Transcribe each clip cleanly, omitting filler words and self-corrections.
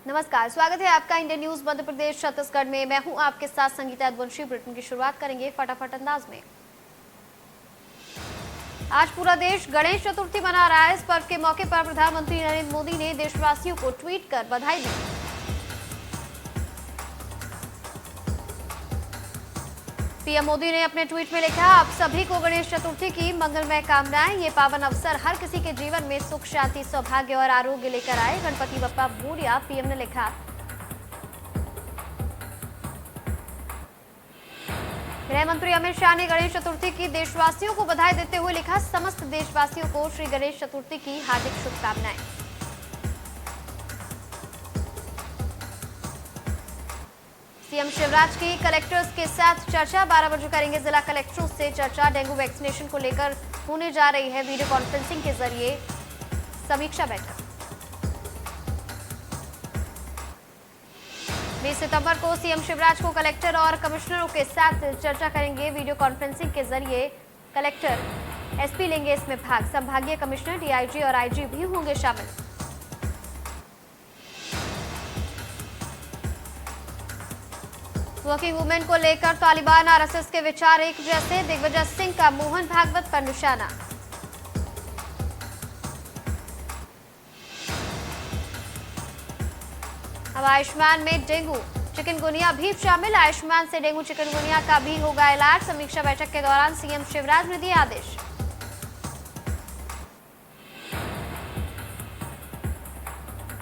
नमस्कार, स्वागत है आपका इंडियन न्यूज मध्य प्रदेश छत्तीसगढ़ में। मैं हूं आपके साथ संगीता यदुवंशी। बुलेटिन की शुरुआत करेंगे फटाफट अंदाज में। आज पूरा देश गणेश चतुर्थी मना रहा है। इस पर्व के मौके पर प्रधानमंत्री नरेंद्र मोदी ने देशवासियों को ट्वीट कर बधाई दी। पीएम मोदी ने अपने ट्वीट में लिखा, आप सभी को गणेश चतुर्थी की मंगलमय कामनाएं। ये पावन अवसर हर किसी के जीवन में सुख, शांति, सौभाग्य और आरोग्य लेकर आए। गणपति बप्पा मोरया। पीएम ने लिखा। गृह मंत्री अमित शाह ने गणेश चतुर्थी की देशवासियों को बधाई देते हुए लिखा, समस्त देशवासियों को श्री गणेश चतुर्थी की हार्दिक शुभकामनाएं। सीएम शिवराज की कलेक्टर्स के साथ चर्चा। 12 बजे करेंगे जिला कलेक्टरों से चर्चा। डेंगू वैक्सीनेशन को लेकर होने जा रही है वीडियो कॉन्फ्रेंसिंग के जरिए समीक्षा बैठक। 20 सितंबर को सीएम शिवराज को कलेक्टर और कमिश्नरों के साथ चर्चा करेंगे वीडियो कॉन्फ्रेंसिंग के जरिए। कलेक्टर, एसपी लेंगे इसमें भाग। संभागीय कमिश्नर, डीआईजी और आईजी भी होंगे शामिल। वर्किंग वुमेन को लेकर तालिबान आरएसएस के विचार एक जैसे। दिग्विजय सिंह का मोहन भागवत पर निशाना। अब आयुष्मान में डेंगू चिकनगुनिया भी शामिल। आयुष्मान से डेंगू चिकनगुनिया का भी होगा इलाज। समीक्षा बैठक के दौरान सीएम शिवराज ने दिए आदेश।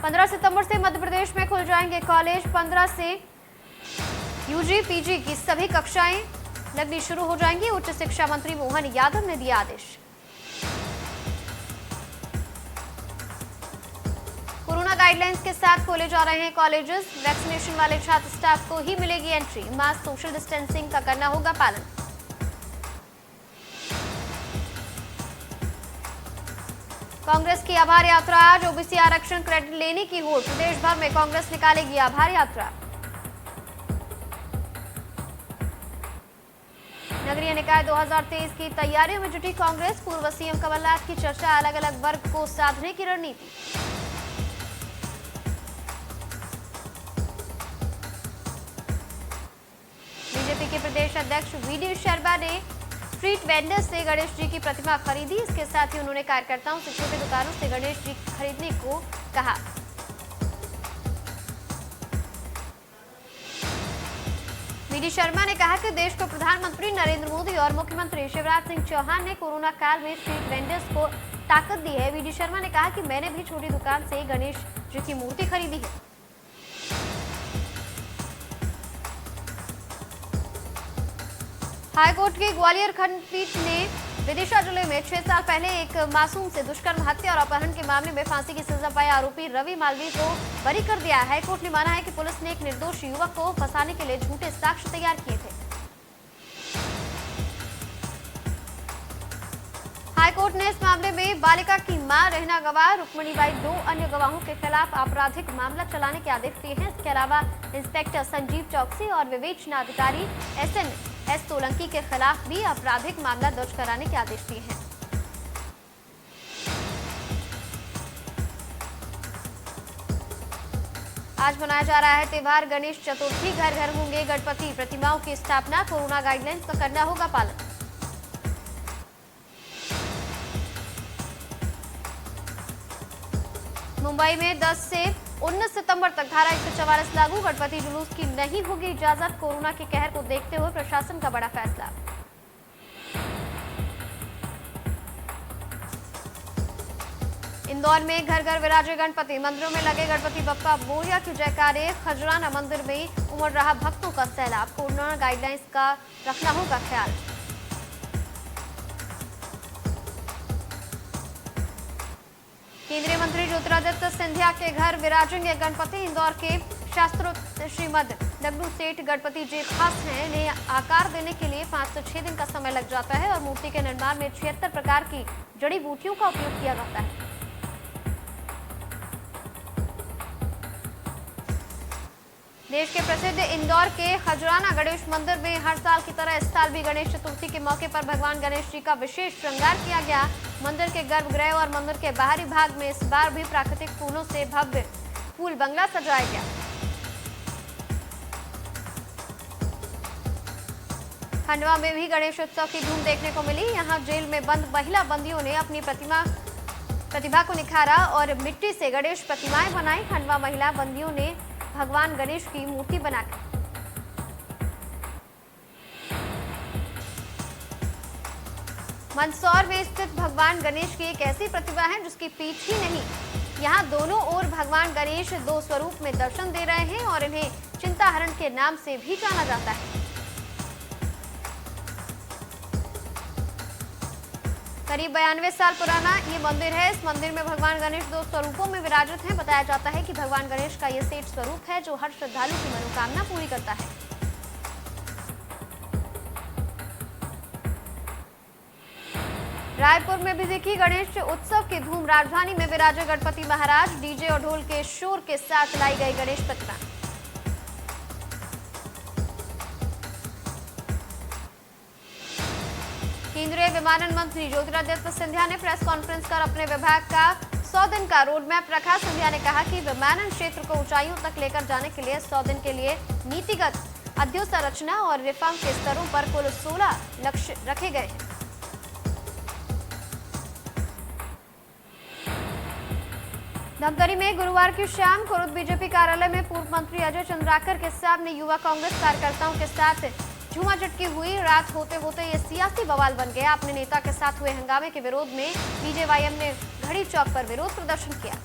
पंद्रह सितंबर से मध्य प्रदेश में खुल जाएंगे कॉलेज। 15 से यूजी पीजी की सभी कक्षाएं लगनी शुरू हो जाएंगी। उच्च शिक्षा मंत्री मोहन यादव ने दिया आदेश। कोरोना गाइडलाइंस के साथ खोले जा रहे हैं कॉलेजेस। वैक्सीनेशन वाले छात्र स्टाफ को ही मिलेगी एंट्री। मास्क, सोशल डिस्टेंसिंग का करना होगा पालन। कांग्रेस की आभार यात्रा आज। ओबीसी आरक्षण क्रेडिट लेने की होड़। प्रदेश भर में कांग्रेस निकालेगी आभार यात्रा। नगरीय निकाय 2023 की तैयारियों में जुटी कांग्रेस। पूर्व सीएम कमलनाथ की चर्चा। अलग अलग वर्ग को साधने की रणनीति। बीजेपी के प्रदेश अध्यक्ष वीडी शर्मा ने स्ट्रीट वेंडर्स से गणेश जी की प्रतिमा खरीदी। इसके साथ ही उन्होंने कार्यकर्ताओं से छोटी दुकानों से गणेश जी खरीदने को कहा। वीडी शर्मा ने कहा कि देश को प्रधानमंत्री नरेंद्र मोदी और मुख्यमंत्री शिवराज सिंह चौहान ने कोरोना काल में स्ट्रीट वेंडर्स को ताकत दी है। वीडी शर्मा ने कहा कि मैंने भी छोटी दुकान से गणेश जी की मूर्ति खरीदी है। हाईकोर्ट की ग्वालियर खंडपीठ ने विदिशा जिले में 6 साल पहले एक मासूम से दुष्कर्म, हत्या और अपहरण के मामले में फांसी की सजा पाए आरोपी रवि मालवीय को बरी कर दिया। हाईकोर्ट ने माना है कि पुलिस ने एक निर्दोष युवक को फंसाने के लिए झूठे साक्ष्य तैयार किए थे। हाईकोर्ट ने इस मामले में बालिका की मां, रहना गवाह रुक्मणीबाई, 2 अन्य गवाहों के खिलाफ आपराधिक मामला चलाने के आदेश दिए हैं। इसके अलावा इंस्पेक्टर संजीव चौकसी और विवेचना अधिकारी SN सोलंकी के खिलाफ भी आपराधिक मामला दर्ज कराने के आदेश दिए हैं। आज मनाया जा रहा है त्योहार गणेश चतुर्थी। घर घर होंगे गणपति प्रतिमाओं की स्थापना। कोरोना गाइडलाइंस का करना होगा पालन। मुंबई में 10 से 19 सितंबर तक धारा 144 लागू। गणपति जुलूस की नहीं होगी इजाजत। कोरोना के कहर को देखते हुए प्रशासन का बड़ा फैसला। इंदौर में घर घर विराजे गणपति। मंदिरों में लगे गणपति बप्पा मोरया की जयकारे। खजराना मंदिर में उमड़ रहा भक्तों का सैलाब। कोरोना गाइडलाइंस का रखना होगा ख्याल। केंद्रीय मंत्री ज्योतिरादित्य सिंधिया के घर विराजेंगे गणपति। इंदौर के शास्त्रोक्त श्रीमद डब्ल्यू सेठ गणपति जी खास हैं। इन्हें आकार देने के लिए 5 से 6 दिन का समय लग जाता है और मूर्ति के निर्माण में 76 प्रकार की जड़ी बूटियों का उपयोग किया जाता है। देश के प्रसिद्ध इंदौर के खजराना गणेश मंदिर में हर साल की तरह इस साल भी गणेश चतुर्थी के मौके पर भगवान गणेश जी का विशेष श्रृंगार किया गया। मंदिर के गर्भगृह और मंदिर के बाहरी भाग में इस बार भी प्राकृतिक फूलों से भव्य फूल बंगला सजाया गया। खंडवा में भी गणेश उत्सव की धूम देखने को मिली। यहां जेल में बंद महिला बंदियों ने अपनी प्रतिभा को निखारा और मिट्टी से गणेश प्रतिमाएं बनाई। खंडवा महिला बंदियों ने भगवान गणेश की मूर्ति बनाई। मंदसौर में स्थित भगवान गणेश की एक ऐसी प्रतिभा है जिसकी पीठ ही नहीं। यहाँ दोनों ओर भगवान गणेश दो स्वरूप में दर्शन दे रहे हैं और इन्हें चिंताहरण के नाम से भी जाना जाता है। करीब 92 साल पुराना ये मंदिर है। इस मंदिर में भगवान गणेश दो स्वरूपों में विराजित हैं। बताया जाता है कि भगवान गणेश का ये सेठ स्वरूप है जो हर श्रद्धालु की मनोकामना पूरी करता है। रायपुर में भी दिखी गणेश उत्सव की धूम। राजधानी में विराजे गणपति महाराज। डीजे और ढोल के शोर के साथ लाई गई गणेश प्रतिमा। केंद्रीय विमानन मंत्री ज्योतिरादित्य सिंधिया ने प्रेस कॉन्फ्रेंस कर अपने विभाग का 100 दिन का रोड मैप रखा। सिंधिया ने कहा कि विमानन क्षेत्र को ऊंचाइयों तक लेकर जाने के लिए 100 दिन के लिए नीतिगत अधोसंरचना और रिफॉर्म के स्तरों पर कुल 16 लक्ष्य रखे गए हैं। धमतरी में गुरुवार की शाम खुर्द बीजेपी कार्यालय में पूर्व मंत्री अजय चंद्राकर के सामने युवा कांग्रेस कार्यकर्ताओं के साथ झूमाझटकी हुई। रात होते होते ये सियासी बवाल बन गया। अपने नेता के साथ हुए हंगामे के विरोध में बीजेवाईएम ने घड़ी चौक पर विरोध प्रदर्शन किया।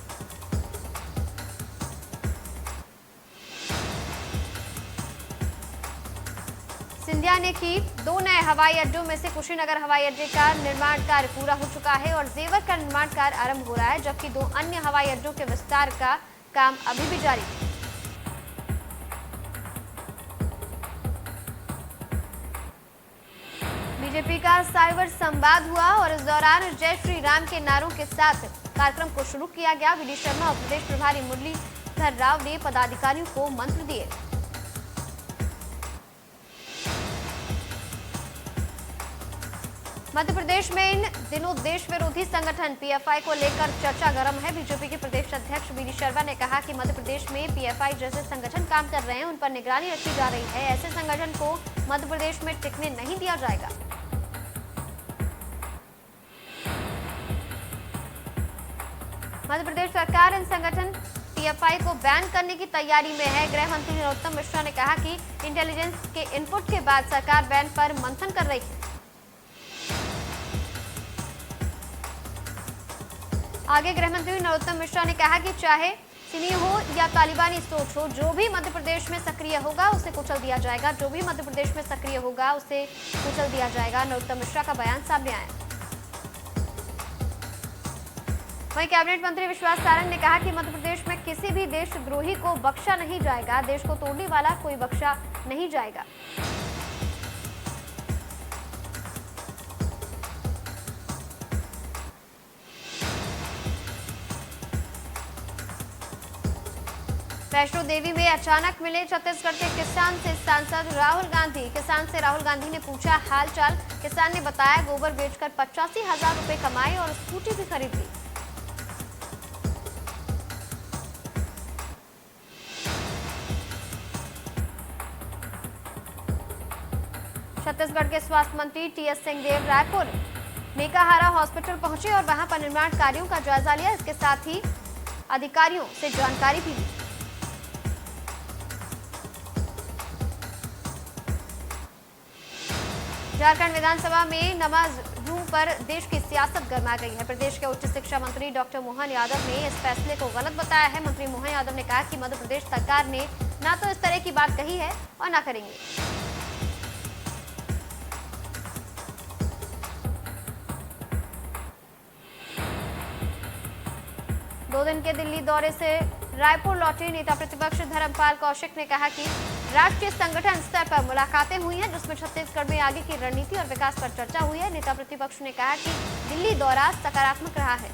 सिंधिया ने की 2 नए हवाई अड्डों में से कुशीनगर हवाई अड्डे का निर्माण कार्य पूरा हो चुका है और जेवर का निर्माण कार्य आरंभ हो रहा है, जबकि 2 अन्य हवाई अड्डों के विस्तार का काम अभी भी जारी है। बीजेपी का साइबर संवाद हुआ और इस दौरान जय श्री राम के नारों के साथ कार्यक्रम को शुरू किया गया। वी डी शर्मा और प्रदेश प्रभारी मुरलीधर राव ने पदाधिकारियों को मंत्र दिए। मध्य प्रदेश में इन दिनों देश विरोधी संगठन पीएफआई को लेकर चर्चा गर्म है। बीजेपी के प्रदेश अध्यक्ष वी डी शर्मा ने कहा कि मध्य प्रदेश में पीएफआई जैसे संगठन काम कर रहे हैं, उन पर निगरानी रखी जा रही है। ऐसे संगठन को मध्य प्रदेश में टिकने नहीं दिया जाएगा। मध्य प्रदेश सरकार इन संगठन पीएफआई को बैन करने की तैयारी में है। गृह मंत्री नरोत्तम मिश्रा ने कहा कि इंटेलिजेंस के इनपुट के बाद सरकार बैन पर मंथन कर रही है। आगे गृह मंत्री नरोत्तम मिश्रा ने कहा कि चाहे चीनी हो या तालिबानी सोच हो, जो भी मध्य प्रदेश में सक्रिय होगा उसे कुचल दिया जाएगा। जो भी मध्य प्रदेश में सक्रिय होगा उसे कुचल दिया जाएगा। नरोत्तम मिश्रा का बयान सामने आया। वहीं कैबिनेट मंत्री विश्वास सारंग ने कहा कि मध्य प्रदेश में किसी भी देशद्रोही को बख्शा नहीं जाएगा। देश को तोड़ने वाला कोई बख्शा नहीं जाएगा। वैष्णो देवी में अचानक मिले छत्तीसगढ़ के किसान से सांसद राहुल गांधी। किसान से राहुल गांधी ने पूछा हालचाल। किसान ने बताया गोबर बेचकर 85,000 रुपए कमाए और स्कूटी भी खरीद ली। छत्तीसगढ़ के स्वास्थ्य मंत्री टीएस सिंहदेव रायपुर मेकाहारा हॉस्पिटल पहुंचे और वहां पर निर्माण कार्यों का जायजा लिया। इसके साथ ही अधिकारियों से जानकारी भी ली। झारखंड विधानसभा में नमाज रूम पर देश की सियासत गर्मा गई है। प्रदेश के उच्च शिक्षा मंत्री डॉक्टर मोहन यादव ने इस फैसले को गलत बताया है। मंत्री मोहन यादव ने कहा कि मध्य प्रदेश सरकार ने ना तो इस तरह की बात कही है और ना करेंगे। 2 दिन के दिल्ली दौरे से रायपुर लौटे नेता प्रतिपक्ष धर्मपाल कौशिक ने कहा कि राष्ट्रीय संगठन स्तर पर मुलाकातें हुई हैं, जिसमें छत्तीसगढ़ में आगे की रणनीति और विकास पर चर्चा हुई है। नेता प्रतिपक्ष ने कहा कि दिल्ली दौरा सकारात्मक रहा है।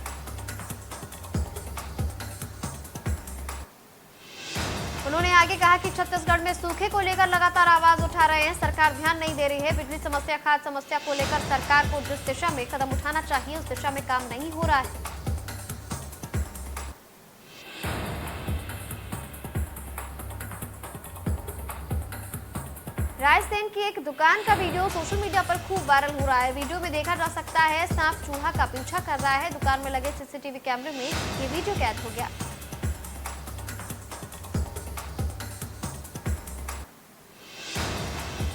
उन्होंने आगे कहा कि छत्तीसगढ़ में सूखे को लेकर लगातार आवाज उठा रहे हैं, सरकार ध्यान नहीं दे रही है। बिजली समस्या, खाद्य समस्या को लेकर सरकार को जिस दिशा में कदम उठाना चाहिए उस दिशा में काम नहीं हो रहा है। रायसेन की एक दुकान का वीडियो सोशल मीडिया पर खूब वायरल हो रहा है। वीडियो में देखा जा सकता है सांप चूहा का पीछा कर रहा है। दुकान में लगे सीसीटीवी कैमरे में ये वीडियो कैद हो गया।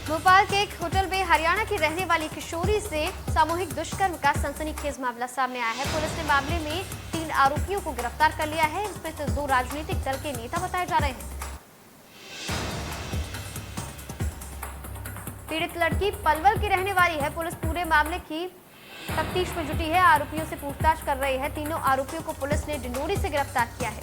भोपाल के एक होटल में हरियाणा की रहने वाली किशोरी से सामूहिक दुष्कर्म का सनसनीखेज मामला सामने आया है। पुलिस ने मामले में 3 आरोपियों को गिरफ्तार कर लिया है। इसमें से 2 राजनीतिक दल के नेता बताए जा रहे हैं। पीड़ित लड़की पलवल की रहने वाली है। पुलिस पूरे मामले की तफ्तीश में जुटी है। आरोपियों से पूछताछ कर रही है। तीनों आरोपियों को पुलिस ने डिंडोरी से गिरफ्तार किया है।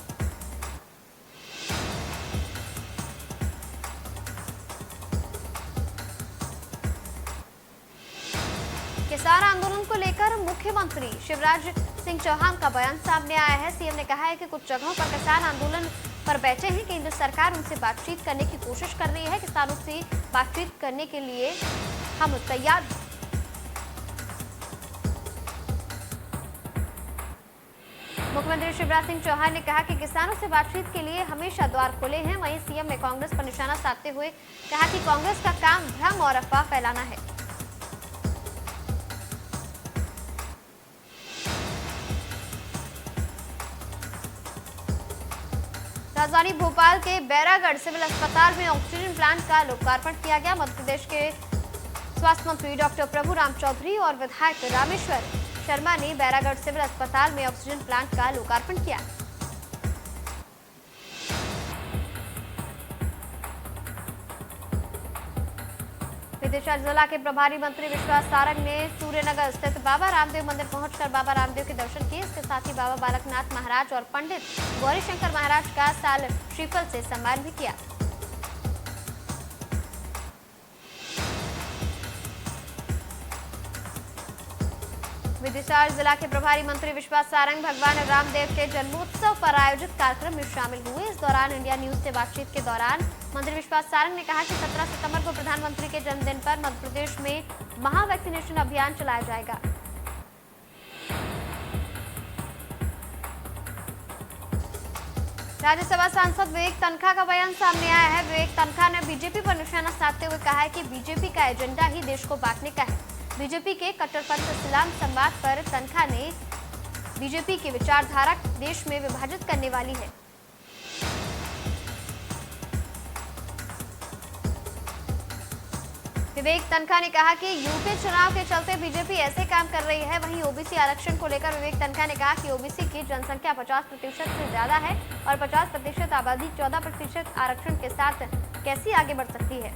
किसान आंदोलन को लेकर मुख्यमंत्री शिवराज सिंह चौहान का बयान सामने आया है। सीएम ने कहा है कि कुछ जगहों पर किसान आंदोलन पर बैठे हैं। केंद्र सरकार उनसे बातचीत करने की कोशिश कर रही है। किसानों से बातचीत करने के लिए हम तैयार हैं। मुख्यमंत्री शिवराज सिंह चौहान ने कहा कि किसानों से बातचीत के लिए हमेशा द्वार खुले हैं। वहीं सीएम ने कांग्रेस पर निशाना साधते हुए कहा कि कांग्रेस का काम भ्रम और अफवाह फैलाना है। राजधानी भोपाल के बैरागढ़ सिविल अस्पताल में ऑक्सीजन प्लांट का लोकार्पण किया गया। मध्य प्रदेश के स्वास्थ्य मंत्री डॉक्टर प्रभुराम चौधरी और विधायक रामेश्वर शर्मा ने बैरागढ़ सिविल अस्पताल में ऑक्सीजन प्लांट का लोकार्पण किया। विदिशा जिला के प्रभारी मंत्री विश्वास सारंग ने सूर्यनगर स्थित बाबा रामदेव मंदिर पहुंचकर बाबा रामदेव के दर्शन किए। इसके साथ ही बाबा बालकनाथ महाराज और पंडित गौरीशंकर महाराज का साल श्रीफल से सम्मान भी किया। विदिशा जिला के प्रभारी मंत्री विश्वास सारंग भगवान रामदेव के जन्मोत्सव पर आयोजित कार्यक्रम में शामिल हुए। इस दौरान इंडिया न्यूज से बातचीत के दौरान मंत्री विश्वास सारंग ने कहा कि 17 सितंबर को प्रधानमंत्री के जन्मदिन पर मध्य प्रदेश में महा वैक्सीनेशन अभियान चलाया जाएगा। राज्यसभा सांसद विवेक तनखा का बयान सामने आया है। विवेक तनखा ने बीजेपी पर निशाना साधते हुए कहा है कि बीजेपी का एजेंडा ही देश को बांटने का है। बीजेपी के कट्टरपंथ इस्लाम संवाद पर तनखा ने बीजेपी की विचारधारा देश में विभाजित करने वाली है। विवेक तनखा ने कहा कि यूपी चुनाव के चलते बीजेपी ऐसे काम कर रही है। वहीं ओबीसी आरक्षण को लेकर विवेक तनखा ने कहा कि ओबीसी की जनसंख्या 50% से ज्यादा है और 50% आबादी 14% आरक्षण के साथ कैसी आगे बढ़ सकती है।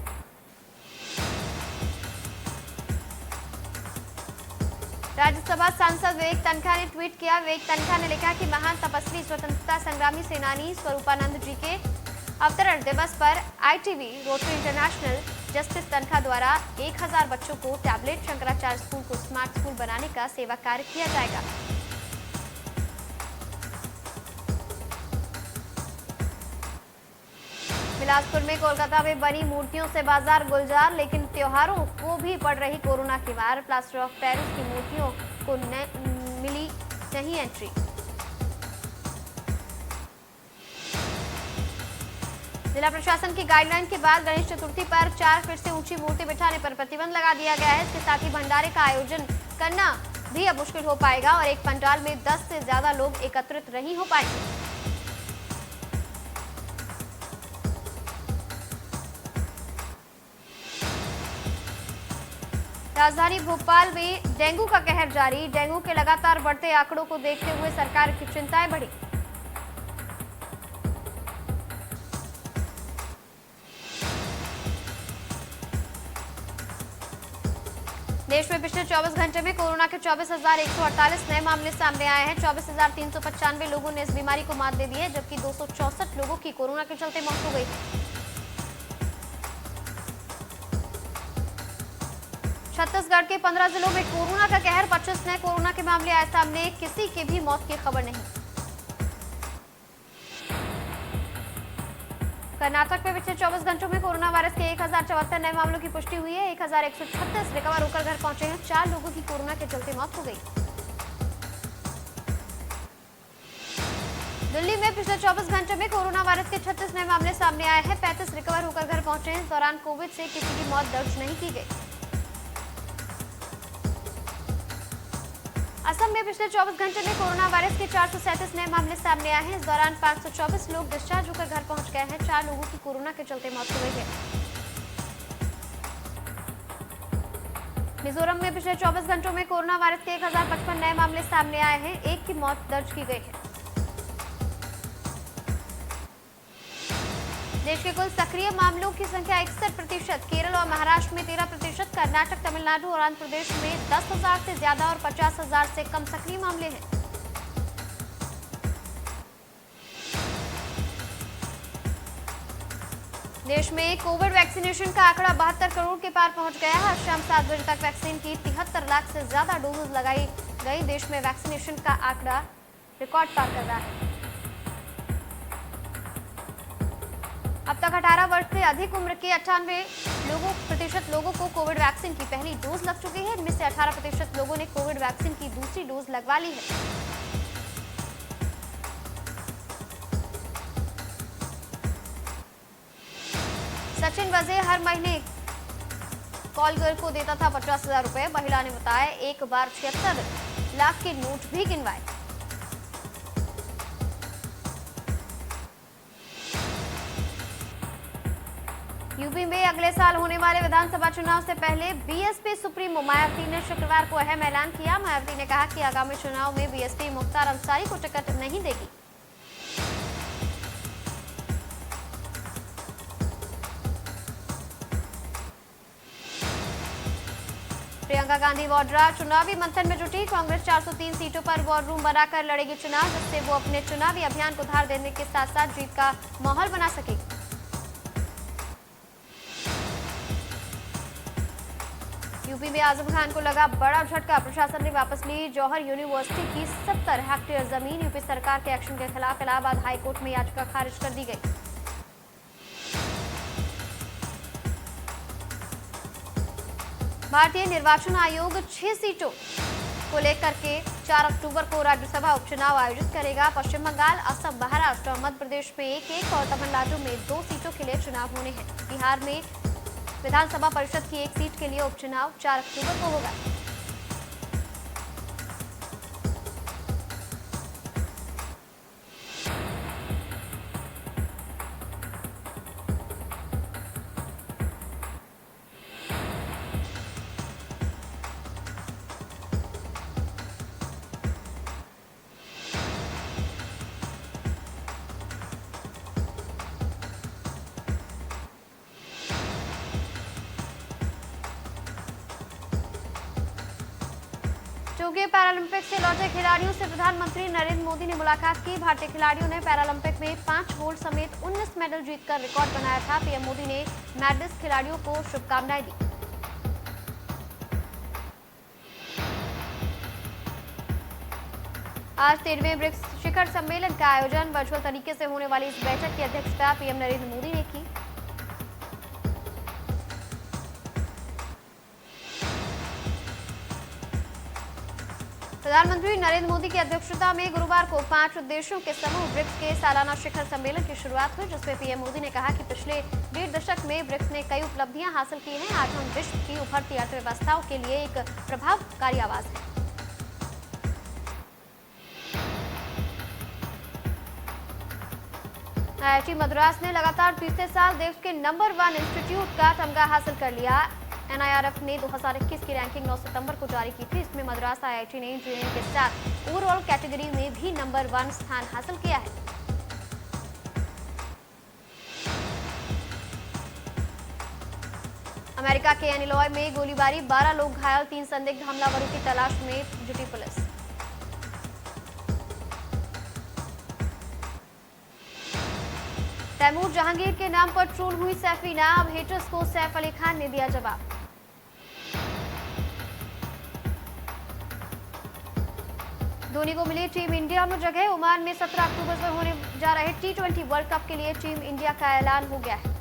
राज्यसभा सांसद विवेक तनखा ने ट्वीट किया। विवेक तनखा ने लिखा कि महान तपस्वी स्वतंत्रता संग्रामी सेनानी स्वरूपानंद जी के अवतरण दिवस पर आईटीवी रोटरी इंटरनेशनल जस्टिस तनखा द्वारा 1000 बच्चों को टैबलेट शंकराचार्य स्कूल को स्मार्ट स्कूल बनाने का सेवा कार्य किया जाएगा। बिलासपुर में कोलकाता में बनी मूर्तियों से बाजार गुलजार, लेकिन त्योहारों को भी पड़ रही कोरोना की मार। प्लास्टर ऑफ पेरिस की मूर्तियों को मिली नहीं एंट्री। जिला प्रशासन की गाइडलाइन के बाद गणेश चतुर्थी पर 4 फीट से ऊंची मूर्ति बिठाने पर प्रतिबंध लगा दिया गया है। इसके साथ ही भंडारे का आयोजन करना भी अब मुश्किल हो पाएगा और एक पंडाल में 10 से ज्यादा लोग एकत्रित नहीं हो पाएंगे। राजधानी भोपाल में डेंगू का कहर जारी। डेंगू के लगातार बढ़ते आंकड़ों को देखते हुए सरकार की चिंताएं बढ़ी। देश में पिछले 24 घंटे में कोरोना के 24,148 नए मामले सामने आए हैं। 24,395 लोगों ने इस बीमारी को मात दे दी है, जबकि 264 लोगों की कोरोना के चलते मौत हो गई। छत्तीसगढ़ के 15 जिलों में कोरोना का कहर। 25 नए कोरोना के मामले आए सामने। किसी की भी मौत की खबर नहीं। कर्नाटक में पिछले 24 घंटों में कोरोना वायरस के 1074 नए मामलों की पुष्टि हुई है। 1136 रिकवर होकर घर पहुंचे हैं। 4 लोगों की कोरोना के चलते मौत हो गई। दिल्ली में में पिछले 24 घंटे में कोरोना वायरस के 36 नए मामले सामने आए हैं। 35 रिकवर होकर घर पहुंचे हैं। इस दौरान कोविड से किसी की मौत दर्ज नहीं की गई। असम में पिछले 24 घंटे में कोरोना वायरस के 437 नए मामले सामने आए हैं। इस दौरान 524 लोग डिस्चार्ज होकर घर पहुंच गए हैं। 4 लोगों की कोरोना के चलते मौत हो गई है। मिजोरम में पिछले 24 घंटों में कोरोना वायरस के 1055 नए मामले सामने आए हैं। 1 की मौत दर्ज की गई है। देश के कुल सक्रिय मामलों की संख्या 61%, केरल और महाराष्ट्र में 13%, कर्नाटक, तमिलनाडु और आंध्र प्रदेश में 10,000 से ज्यादा और 50,000 से कम सक्रिय मामले हैं। देश में कोविड वैक्सीनेशन का आंकड़ा 72 करोड़ के पार पहुंच गया है। आज शाम 7 बजे तक वैक्सीन की 73 लाख से ज्यादा डोज लगाई गई। देश में वैक्सीनेशन का आंकड़ा रिकॉर्ड पार कर रहा है। अब तक 18 वर्ष से अधिक उम्र के 98% लोगों को कोविड वैक्सीन की पहली डोज लग चुकी है। इनमें से 18% लोगों ने कोविड वैक्सीन की दूसरी डोज लगवा ली है। सचिन वजे हर महीने कॉल गर्ल को देता था 50,000 रुपए। महिला ने बताया एक बार 76 लाख के नोट भी गिनवाए। यूपी में अगले साल होने वाले विधानसभा चुनाव से पहले बीएसपी सुप्रीमो मायावती ने शुक्रवार को अहम ऐलान किया। मायावती ने कहा कि आगामी चुनाव में बीएसपी मुख्तार अंसारी को टिकट नहीं देगी। प्रियंका गांधी वाड्रा चुनावी मंथन में जुटी। कांग्रेस 403 सीटों पर वॉर रूम बनाकर लड़ेगी चुनाव, जिससे वो अपने चुनावी अभियान को धार देने के साथ साथ जीत का माहौल बना सकेगी। यूपी में आजम खान को लगा बड़ा झटका। प्रशासन ने वापस ली जौहर यूनिवर्सिटी की 70 हेक्टेयर जमीन। यूपी सरकार के एक्शन के खिलाफ इलाहाबाद हाईकोर्ट में याचिका खारिज कर दी गई। भारतीय निर्वाचन आयोग 6 सीटों को लेकर के 4 अक्टूबर को राज्यसभा उपचुनाव आयोजित करेगा। पश्चिम बंगाल, असम, महाराष्ट्र और मध्य प्रदेश में 1-1 और तमिलनाडु में 2 सीटों के लिए चुनाव होने हैं। बिहार में विधानसभा परिषद की 1 सीट के लिए उपचुनाव 4 अक्टूबर को होगा। टोक्यो पैरालंपिक से लौटे खिलाड़ियों से प्रधानमंत्री नरेंद्र मोदी ने मुलाकात की। भारतीय खिलाड़ियों ने पैरालंपिक में 5 गोल्ड समेत 19 मेडल जीतकर रिकॉर्ड बनाया था। पीएम मोदी ने मेडलिस्ट खिलाड़ियों को शुभकामनाएं दी। आज 13वें ब्रिक्स शिखर सम्मेलन का आयोजन वर्चुअल तरीके से होने वाली इस बैठक की अध्यक्षता पीएम नरेंद्र मोदी ने की। प्रधानमंत्री नरेंद्र मोदी की अध्यक्षता में गुरुवार को 5 देशों के समूह ब्रिक्स के सालाना शिखर सम्मेलन की शुरुआत हुई, जिसमें पीएम मोदी ने कहा कि पिछले 1.5 दशक में ब्रिक्स ने कई उपलब्धियां हासिल की हैं। आज हम विश्व की उभरती अर्थव्यवस्थाओं के लिए एक प्रभावकारी आवाज है। IIT मद्रास ने लगातार तीसरे साल देश के नंबर 1 इंस्टीट्यूट का तमगा हासिल कर लिया। NIRF ने 2021 की रैंकिंग 9 सितंबर को जारी की थी। इसमें मद्रास IIT ने इंजीनियरिंग के साथ ओवरऑल कैटेगरी में भी नंबर 1 स्थान हासिल किया है। अमेरिका के इलिनॉय में गोलीबारी, 12 लोग घायल, 3 संदिग्ध हमलावरों की तलाश में जुटी पुलिस। तैमूर जहांगीर के नाम पर ट्रोल हुई सैफीना, अब हेटर्स को सैफ अली खान ने दिया जवाब। धोनी को मिली टीम इंडिया में जगह। ओमान में 17 अक्टूबर से होने जा रहे T20 वर्ल्ड कप के लिए टीम इंडिया का ऐलान हो गया है।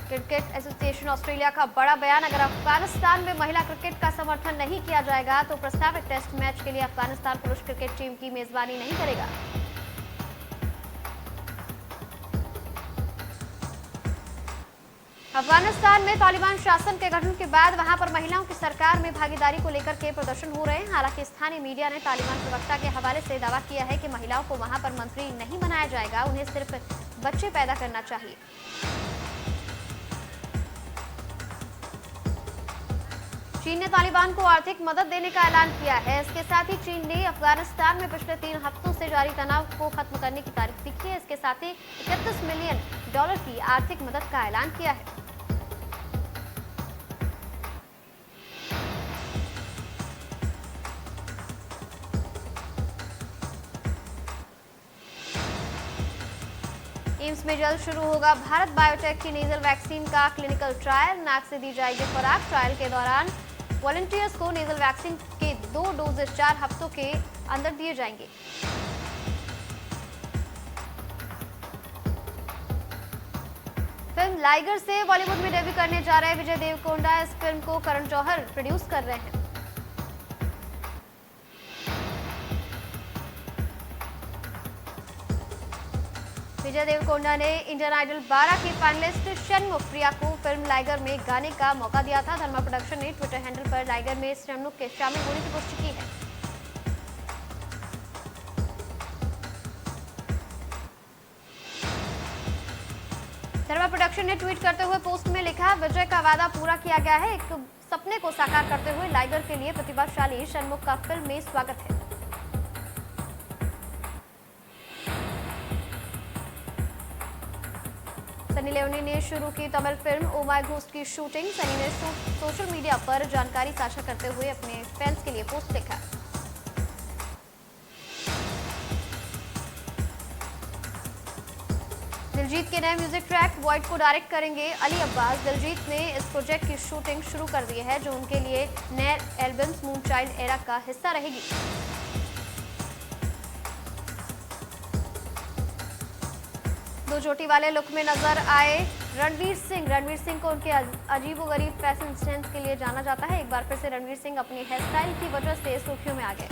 क्रिकेट एसोसिएशन ऑस्ट्रेलिया का बड़ा बयान, अगर अफगानिस्तान में महिला क्रिकेट का समर्थन नहीं किया जाएगा तो प्रस्तावित टेस्ट मैच के लिए अफगानिस्तान पुरुष क्रिकेट टीम की मेजबानी नहीं करेगा। अफगानिस्तान में तालिबान शासन के गठन के बाद वहां पर महिलाओं की सरकार में भागीदारी को लेकर के प्रदर्शन हो रहे हैं। हालांकि स्थानीय मीडिया ने तालिबान प्रवक्ता के हवाले से दावा किया है कि महिलाओं को वहां पर मंत्री नहीं बनाया जाएगा, उन्हें सिर्फ बच्चे पैदा करना चाहिए। चीन ने तालिबान को आर्थिक मदद देने का ऐलान किया है। इसके साथ ही चीन ने अफगानिस्तान में पिछले 3 हफ्तों से जारी तनाव को खत्म करने की तारीफ की है। इसके साथ ही $31 मिलियन की आर्थिक मदद का ऐलान किया है। एम्स में जल्द शुरू होगा भारत बायोटेक की नेजल वैक्सीन का क्लिनिकल ट्रायल। नाक से दी जाएगी खुराक। ट्रायल के दौरान वॉलंटियर्स को नेजल वैक्सीन के 2 डोजेस 4 हफ्तों के अंदर दिए जाएंगे। फिल्म लाइगर से बॉलीवुड में डेब्यू करने जा रहे विजय देवरकोंडा इस फिल्म को करण जौहर प्रोड्यूस कर रहे हैं। विजय देवरकोंडा ने इंडियन आइडल 12 की फाइनलिस्ट षणमुख प्रिया को फिल्म लाइगर में गाने का मौका दिया था। धर्मा प्रोडक्शन ने ट्विटर हैंडल पर लाइगर में षणमुख के शामिल होने की पुष्टि की है। धर्मा प्रोडक्शन ने ट्वीट करते हुए पोस्ट में लिखा, विजय का वादा पूरा किया गया है। एक सपने को साकार करते हुए लाइगर के लिए प्रतिभाशाली षणमुख का फिल्म में स्वागत है। सनी लियोनी ने शुरू की Tamil film oh my ghost की शूटिंग। सनी ने सोशल मीडिया पर जानकारी साझा करते हुए अपने फैंस के लिए पोस्ट लिखा। दिलजीत के नए म्यूजिक ट्रैक वॉइड को डायरेक्ट करेंगे अली अब्बास। दिलजीत ने इस प्रोजेक्ट की शूटिंग शुरू कर दी है, जो उनके लिए नए एल्बम मूनचाइल्ड एरा का हिस्सा रहेगी। दो चोटी वाले लुक में नजर आए रणवीर सिंह। रणवीर सिंह को उनके अजीबोगरीब फैशन सेंस के लिए जाना जाता है। एक बार फिर से रणवीर सिंह अपनी हेयर स्टाइल की वजह से सुर्खियों में आ गए।